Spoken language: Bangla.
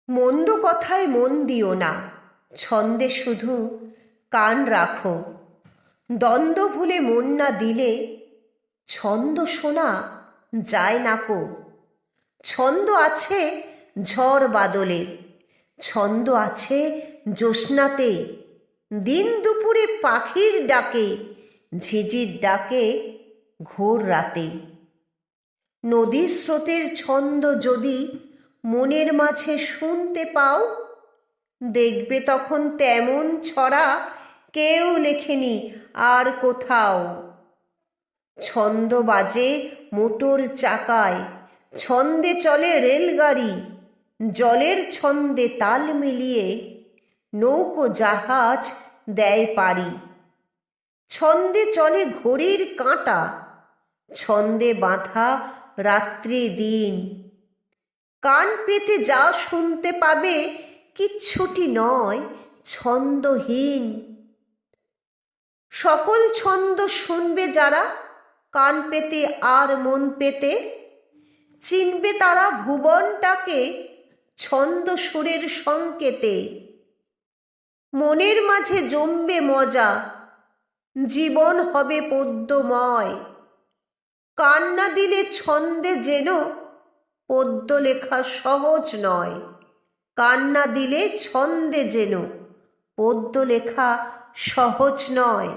মন্দ কথায় মন দিও না, ছন্দে শুধু কান রাখো। দ্বন্দ্ব ভুলে মন না দিলে ছন্দ শোনা যায় না কো। ছন্দ আছে ঝড় বাদলে, ছন্দ আছে জ্যোৎস্নাতে, দিন দুপুরে পাখির ডাকে, ঝিঝির ডাকে ঘোর রাতে। নদীর স্রোতের ছন্দ যদি মনের মাঝে শুনতে পাও, দেখবে তখন তেমন ছড়া কেউ লেখেনি আর কোথাও। ছন্দ বাজে মোটর চাকায়, ছন্দে চলে রেলগাড়ি, জলের ছন্দে তাল মিলিয়ে নৌকো জাহাজ দেয় পাড়ি। ছন্দে চলে ঘড়ির কাঁটা, ছন্দে বাঁধা রাত্রি দিন। কান পেতে যা শুনতে পাবে কিচ্ছুটি নয় ছন্দহীন। সকল ছন্দ শুনবে যারা কান পেতে আর মন পেতে, চিনবে তারা ভুবনটাকে ছন্দ সুরের সংকেতে। মনের মাঝে জমবে মজা, জীবন হবে পদ্যময়। কান্না দিলে ছন্দে যেন পদ্য লেখা সহজ নয়, কান্না দিলে ছন্দে যেন পদ্য লেখা সহজ নয়।